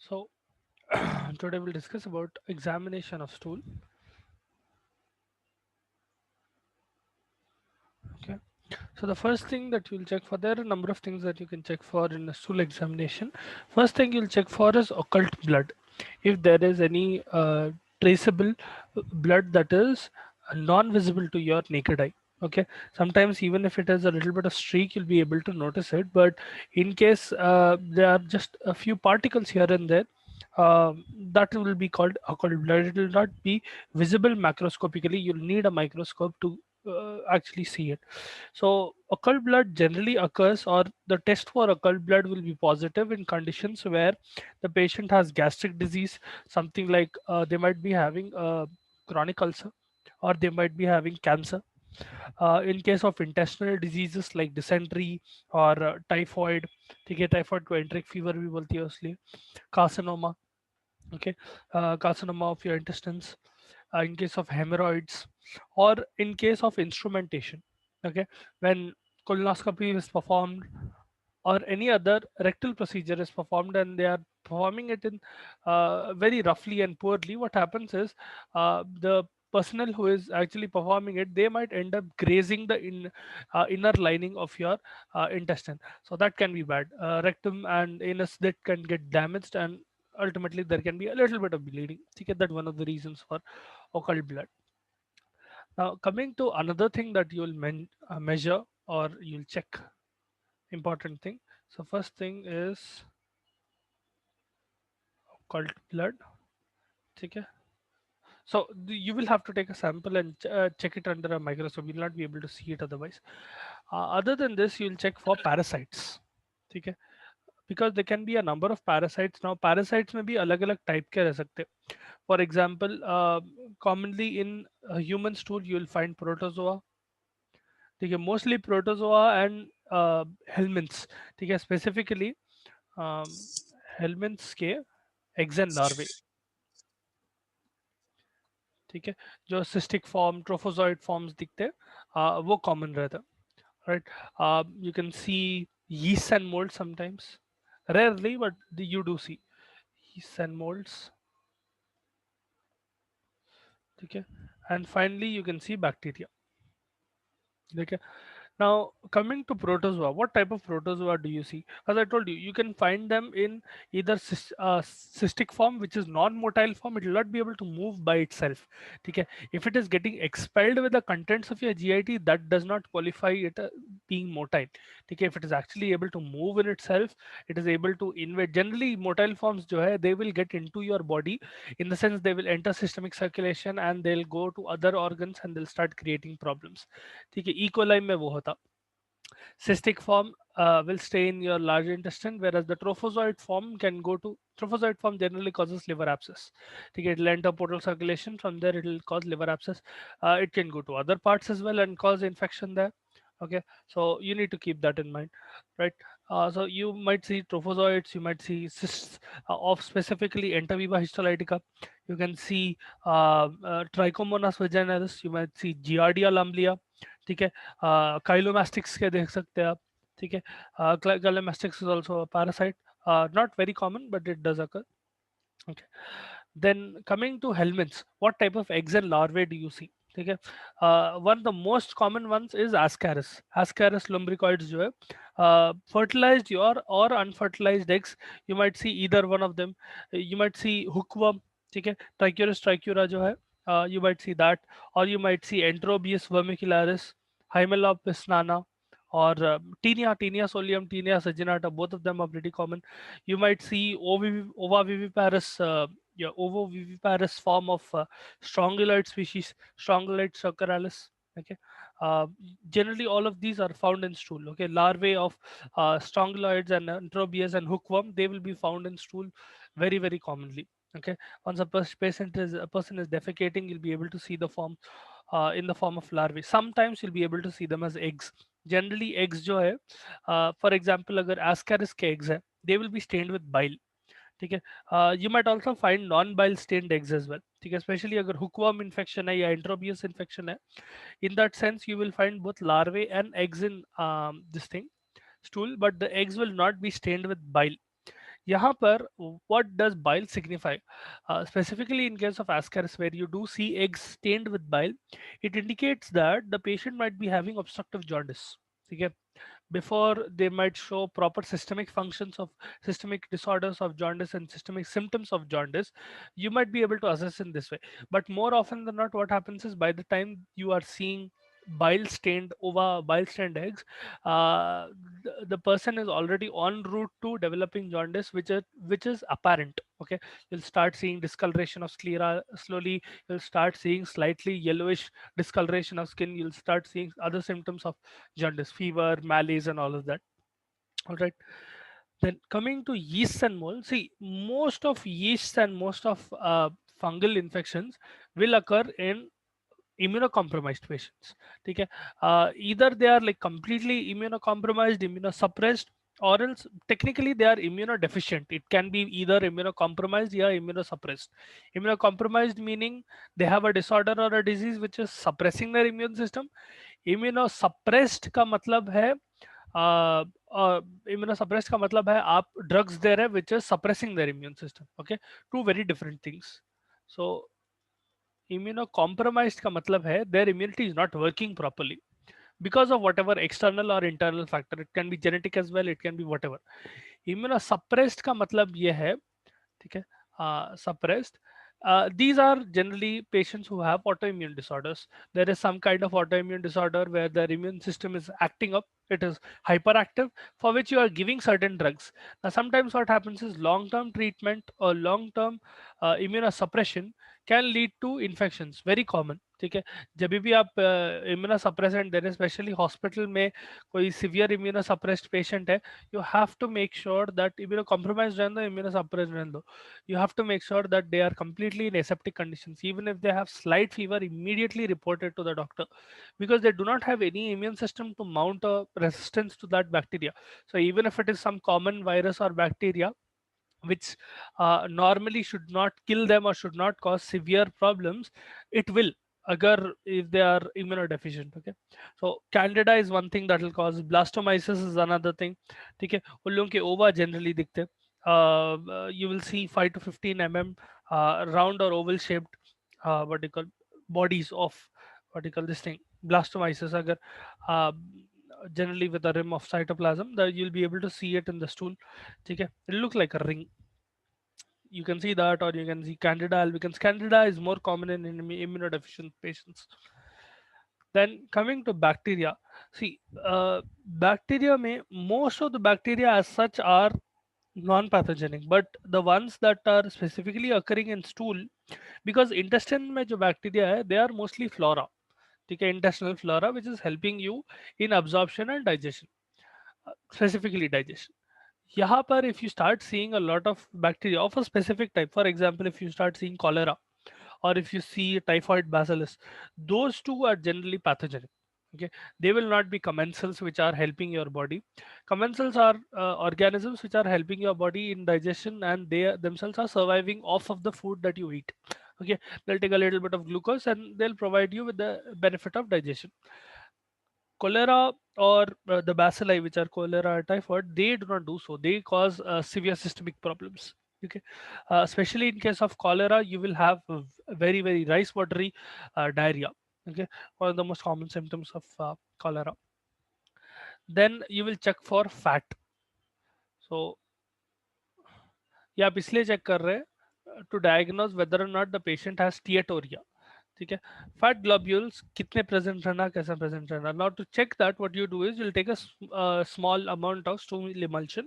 So today we'll discuss about examination of stool. Okay. So the first thing that you'll check for, there are a number of things that you can check for in a stool examination. First thing you'll check for is occult blood. If there is any traceable blood that is non-visible to your naked eye. Okay. Sometimes even if it has a little bit of streak, you'll be able to notice it. But in case there are just a few particles here and there, that will be called occult blood. It will not be visible macroscopically. You'll need a microscope to actually see it. So occult blood generally occurs, or the test for occult blood will be positive in conditions where the patient has gastric disease, something like they might be having a chronic ulcer, or they might be having cancer. In case of intestinal diseases like dysentery or typhoid, ठीक है, typhoid को enteric fever भी बोलती है उसलिए, carcinoma, okay, carcinoma of your intestines, in case of hemorrhoids, or in case of instrumentation, okay, when colonoscopy is performed or any other rectal procedure is performed and they are performing it in very roughly and poorly, what happens is the personnel who is actually performing it, they might end up grazing the inner lining of your intestine. So that can be bad. Rectum and anus, that can get damaged, and ultimately there can be a little bit of bleeding. Okay, that one of the reasons for occult blood. Now coming to another thing that you'll measure or you'll check, important thing. So first thing is occult blood. Okay. So you will have to take a sample and check it under a microscope. You'll not be able to see it otherwise. Other than this, you'll check for parasites. Okay. Because there can be a number of parasites. Now parasites may be अलग अलग type के रह सकते. For example, commonly in human stool you will find protozoa. ठीक है, mostly protozoa and helminths. ठीक है, specifically helminths के eggs and larvae. ठीक है, जो सिस्टिक फॉर्म ट्रोफोजॉइड फॉर्म्स दिखते हैं, वो कॉमन रहता है, right. You can see yeast and mold sometimes, rarely, but you do see yeast and molds. ठीक है, and finally you can see bacteria. Okay. Now, coming to protozoa, what type of protozoa do you see? As I told you, you can find them in either cystic form, which is non-motile form. It will not be able to move by itself. Okay. If it is getting expelled with the contents of your GIT, that does not qualify it being motile. Okay. If it is actually able to move in itself, it is able to invade. Generally, motile forms, जो है, they will get into your body, in the sense they will enter systemic circulation and they'll go to other organs and they'll start creating problems. ठीक है, E coli में वो होता, cystic form will stay in your large intestine, whereas the trophozoite form can go to, trophozoite form generally causes liver abscess. ठीक है, it will enter portal circulation, from there it will cause liver abscess. It can go to other parts as well and cause infection there. Okay, so you need to keep that in mind, right? So you might see trophozoites, you might see cysts of specifically entaviva histolytica. You can see trichomonas vaginalis, you might see giardia lamblia. ठीक है, काइलोमास्टिक्स के देख सकते हैं आप. ठीक है, chilomastix is also a parasite, not very common but it does occur. Okay. Then coming to helminths, what type of eggs and larvae do you see? ठीक है, one of the most common ones is ascaris lumbricoids जो है, fertilized or unfertilized eggs, you might see either one of them. You might see hookworm, ठीक है, trichuris trichura जो है, you might see that, or you might see enterobius vermicularis, hymelopus nana, or Taenia solium, Taenia saginata. Both of them are pretty common. You might see ovoviviparous, yeah, ovoviviparous form of strongyloid species, Strongyloid circularis. Okay, uh, generally all of these are found in stool. Okay, larvae of strongyloids and enterobius and hookworm, they will be found in stool very commonly. Okay, once a person is defecating, you'll be able to see the form in the form of larvae. Sometimes you'll be able to see them as eggs. Generally eggs जो है, for example अगर ascaris के eggs है, they will be stained with bile. ठीक है, you might also find non bile stained eggs as well. ठीक है, especially अगर hookworm infection है या enterobius infection है, in that sense you will find both larvae and eggs in this thing stool, but the eggs will not be stained with bile. यहाँ पर what does bile signify? Specifically in case of ascaris where you do see eggs stained with bile, it indicates that the patient might be having obstructive jaundice. ठीक है, before they might show proper systemic functions of systemic disorders of jaundice and systemic symptoms of jaundice, you might be able to assess in this way. But more often than not, what happens is by the time you are seeing bile stained over bile stained eggs, the person is already en route to developing jaundice, which is apparent. Okay, you'll start seeing discoloration of sclera slowly. You'll start seeing slightly yellowish discoloration of skin. You'll start seeing other symptoms of jaundice, fever, malaise, and all of that. All right. Then coming to yeasts and mold, see, most of yeasts and most of fungal infections will occur in immunocompromised patients. Okay, either they are like completely immunocompromised, immunosuppressed, or else technically they are immunodeficient. It can be either immunocompromised or immunosuppressed. Immunocompromised meaning they have a disorder or a disease which is suppressing their immune system. Immunosuppressed का मतलब है immunosuppressed का मतलब है आप drugs they रहे हैं which is suppressing their immune system. Okay, two very different things. So immunocompromised का मतलब है their immunity is not working properly because of whatever external or internal factor. It can be genetic as well, it can be whatever. Immunosuppressed का मतलब ये है, ठीक है, suppressed. These are generally patients who have autoimmune disorders. There is some kind of autoimmune disorder where their immune system is acting up, it is hyperactive, for which you are giving certain drugs. Now sometimes what happens is long term treatment or long term immunosuppression can lead to infections, very common. ठीक है, जब भी आप immunosuppressant दे रहे, specially hospital में कोई severe immunosuppressed patient है, you have to make sure that immunocompromised रहने दो, immunosuppressed रहने दो. You have to make sure that they are completely in aseptic conditions. Even if they have slight fever, immediately report it to the doctor, because they do not have any immune system to mount a resistance to that bacteria. So even if it is some common virus or bacteria which normally should not kill them or should not cause severe problems, it will, agar if they are immunodeficient. Okay, so candida is one thing that will cause, blastomyces is another thing. ठीक है, उन लोगों के ova generally दिखते हैं. You will see 5 to 15 mm round or oval shaped what do you call bodies of what do you call this thing, blastomyces. Agar uh, generally with a rim of cytoplasm, that you'll be able to see it in the stool. ठीक है, it look like a ring. You can see that, or you can see candida albicans. Candida is more common in immunodeficient patients. Then coming to bacteria, see, bacteria may, most of the bacteria as such are non-pathogenic, but the ones that are specifically occurring in stool, because intestine में जो bacteria है, they are mostly flora. ठीक है, intestinal flora which is helping you in absorption and digestion, specifically digestion. यहाँ पर if you start seeing a lot of bacteria of a specific type, for example if you start seeing cholera or if you see typhoid bacillus, those two are generally pathogenic. Okay, they will not be commensals which are helping your body. Commensals are organisms which are helping your body in digestion, and they themselves are surviving off of the food that you eat. Okay, they'll take a little bit of glucose and they'll provide you with the benefit of digestion. Cholera or the bacilli which are cholera or typhoid, they do not do so. They cause severe systemic problems. Okay, especially in case of cholera, you will have very very rice watery diarrhea. Okay, one of the most common symptoms of cholera. Then you will check for fat. So ये आप इसलिए check कर रहे हैं to diagnose whether or not the patient has steatorrhea. ठीक है, fat globules कितने present रहना, कैसा प्रेजेंट रहना. Now to check that what you do is you'll take a small amount of stool emulsion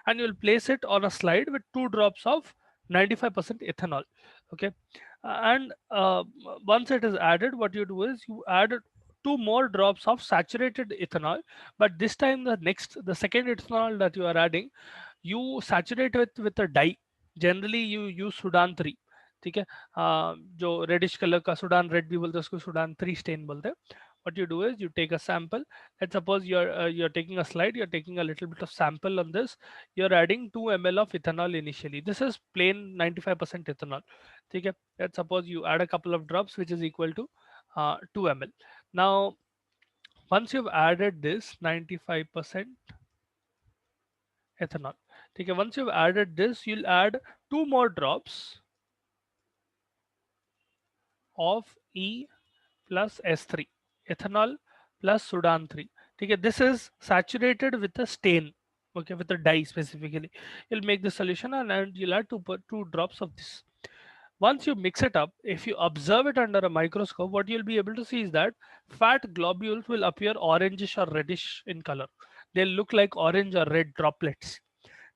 and you'll place it on a slide with 2 drops of 95% ethanol. Okay, and once it is added, what you do is you add 2 more drops of saturated ethanol, but this time the second ethanol that you are adding, you saturate with a dye. Generally you use Sudan 3. ठीक है, जो reddish colour का Sudan red भी बोलते हैं उसको Sudan 3 stand बोलते हैं. What you do is you take a sample. Let's suppose you're taking a slide, you're taking a little bit of sample on this. You're adding 2 ml of ethanol initially. This is plain 95% ethanol. ठीक है, let's suppose you add a couple of drops which is equal to 2 ml. Now once you've added this 95% ethanol, ठीक है, once you've added this, you'll add two more drops of E plus S3, ethanol plus Sudan 3. ठीक है, this is saturated with a stain, okay, with a dye specifically. You'll make the solution, and you'll add two drops of this. Once you mix it up, if you observe it under a microscope, what you'll be able to see is that fat globules will appear orangish or reddish in color. They'll look like orange or red droplets.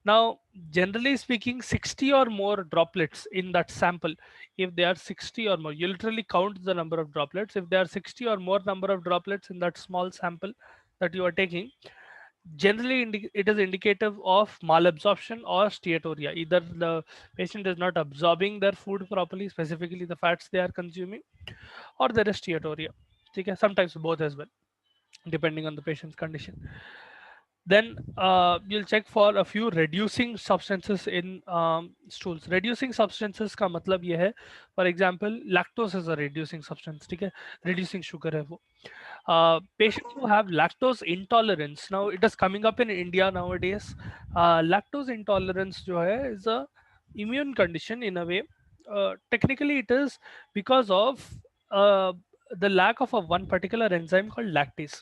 Now, generally speaking, 60 or more droplets in that sample, if they are 60 or more, you literally count the number of droplets. If there are 60 or more number of droplets in that small sample that you are taking, generally it is indicative of malabsorption or steatorrhea. Either the patient is not absorbing their food properly, specifically the fats they are consuming, or there is steatorrhea. Okay? Sometimes both as well, depending on the patient's condition. Then you'll check for a few reducing substances in stools. Reducing substances का मतलब ये है, for example, lactose is a reducing substance, ठीक है, reducing sugar है वो. Patients who have lactose intolerance, now it is coming up in India nowadays. Lactose intolerance जो है is a immune condition in a way. Technically it is because of uh, the lack of a one particular enzyme called lactase.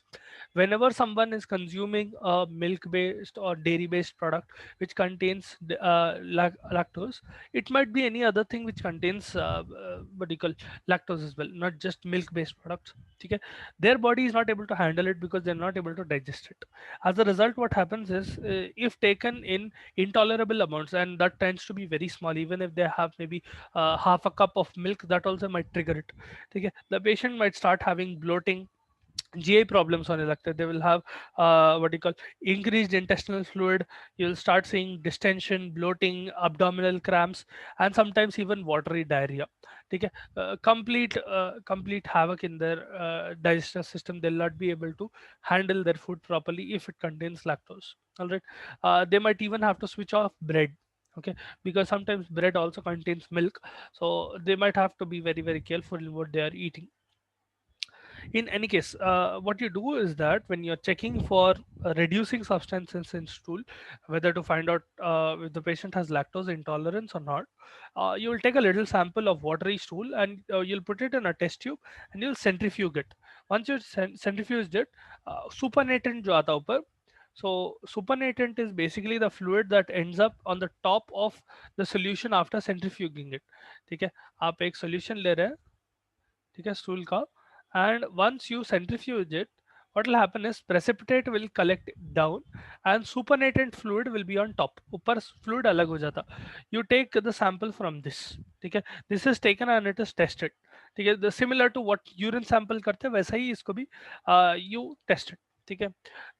Whenever someone is consuming a milk based or dairy based product which contains lactose, it might be any other thing which contains what do you call lactose as well, not just milk based products. Okay? Their body is not able to handle it because they're not able to digest it. As a result, what happens is, if taken in intolerable amounts, and that tends to be very small, even if they have maybe half a cup of milk, that also might trigger it. Okay? The patient might start having bloating, GI problems होने लगते हैं. They will have what do you call increased intestinal fluid. You'll start seeing distension, bloating, abdominal cramps, and sometimes even watery diarrhea. ठीक है, complete havoc in their digestive system. They'll not be able to handle their food properly if it contains lactose. All right, they might even have to switch off bread. Okay, because sometimes bread also contains milk, so they might have to be very careful in what they are eating. In any case, what you do is that when you're checking for reducing substances in stool, whether to find out if the patient has lactose intolerance or not, you will take a little sample of watery stool, and you'll put it in a test tube, and you'll centrifuge it. Once you centrifuged it, supernatant jo aata upar, so supernatant is basically the fluid that ends up on the top of the solution after centrifuging it. ठीक है, आप एक solution ले रहे हैं, ठीक है, stool का, and once you centrifuge it, what will happen is precipitate will collect down and supernatant fluid will be on top. ऊपर fluid अलग हो जाता. You take the sample from this, ठीक है, this is taken and it is tested. ठीक है, the similar to what urine sample करते हैं वैसा ही इसको भी you test it. ठीक है,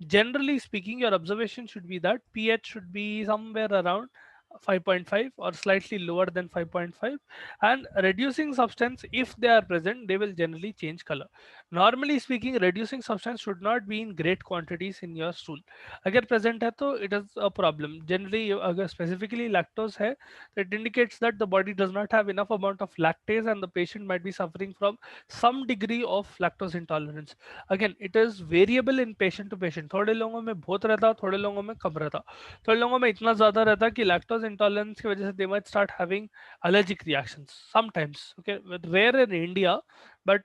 generally speaking your observation should be that pH should be somewhere around 5.5 or slightly lower than 5.5, and reducing substance, if they are present, they will generally change color. Normally speaking, reducing substance should not be in great quantities in your stool. अगर present है तो it is a problem. Generally अगर specifically lactose है, it indicates that the body does not have enough amount of lactase and the patient might be suffering from some degree of lactose intolerance. Again, it is variable in patient to patient. थोड़े लोगों में बहुत रहता, थोड़े लोगों में कम रहता, थोड़े लोगों में इतना ज्यादा रहता कि lactose intolerance की वजह से they might start having allergic reactions sometimes. Okay, rare in India, but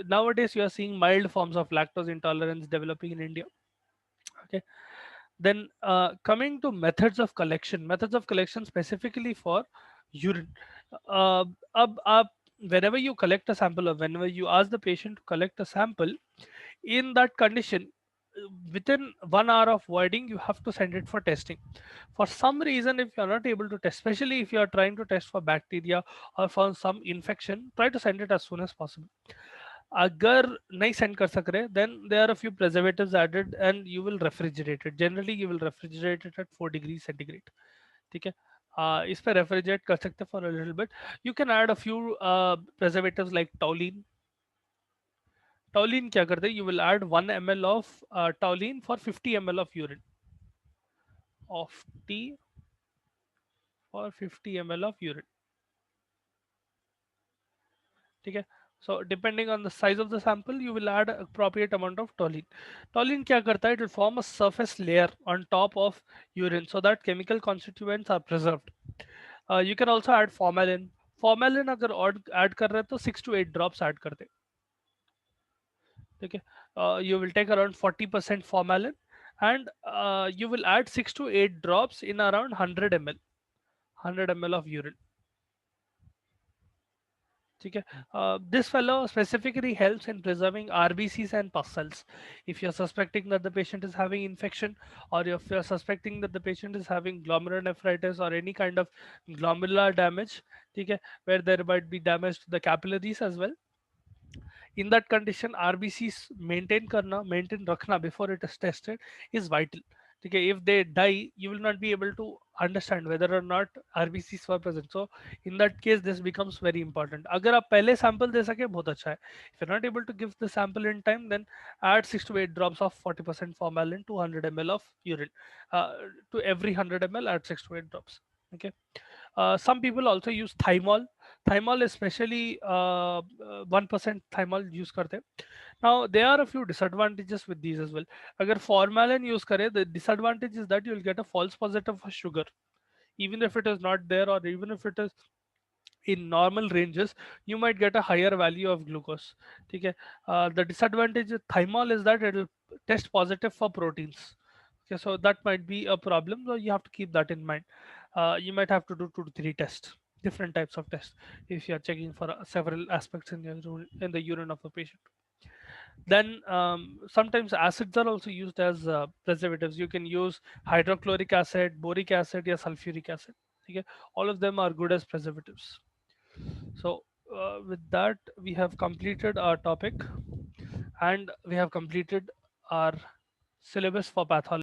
nowadays you are seeing mild forms of lactose intolerance developing in India. Okay, then coming to methods of collection specifically for urine. uh, ab, whenever you collect a sample or whenever you ask the patient to collect a sample in that condition, within 1 hour of voiding you have to send it for testing. For some reason, if you are not able to test, especially if you are trying to test for bacteria or for some infection, try to send it as soon as possible. अगर नहीं send कर सक रहे, then there are a few preservatives added and you will refrigerate it. Generally you will refrigerate it at 4 degrees centigrade. ठीक है, इस पे refrigerate कर सकते for a little bit. You can add a few preservatives like toluene. Toluene क्या करते हैं, you will add 1 ml of toluene for 50 ml of urine of tea for 50 ml of urine. ठीक है, So depending on the size of the sample, you will add appropriate amount of toluene. Toluene क्या करता है? It will form a surface layer on top of urine so that chemical constituents are preserved. You can also add formalin. Formalin अगर add कर रहे हैं तो 6 to 8 drops add करते हैं. Okay, you will take around 40% formalin, and you will add 6 to 8 drops in around 100 ml of urine. ठीक है. This fellow specifically helps in preserving RBCs and pus cells. If you're suspecting that the patient is having infection, or if you're suspecting that the patient is having glomerulonephritis or any kind of glomerular damage, ठीक है, where there might be damage to the capillaries as well, in that condition RBCs maintain रखना before it is tested is vital. ठीक है. If they die, you will not be able to understand whether or not RBCs were present. So in that case this becomes very important. अगर आप पहले sample दे सके बहुत अच्छा है. If you're not able to give the sample in time, then add 6 to 8 drops of 40% formalin to 100 ml of urine. uh, to every 100 ml add 6 to 8 drops. Okay. Some people also use thymol. Thymol especially 1% thymol use करते हैं. Now there are a few disadvantages with these as well. अगर formalin use करें, the disadvantage is that you will get a false positive for sugar, even if it is not there, or even if it is in normal ranges, you might get a higher value of glucose. ठीक है. The disadvantage with thymol is that it will test positive for proteins. Okay, so that might be a problem, so you have to keep that in mind. You might have to do 2 to 3 tests, different types of tests, if you are checking for several aspects in in the urine of a patient. Then sometimes acids are also used as preservatives. You can use hydrochloric acid, boric acid, or sulfuric acid. Okay, all of them are good as preservatives. So with that, we have completed our topic, and we have completed our syllabus for pathology.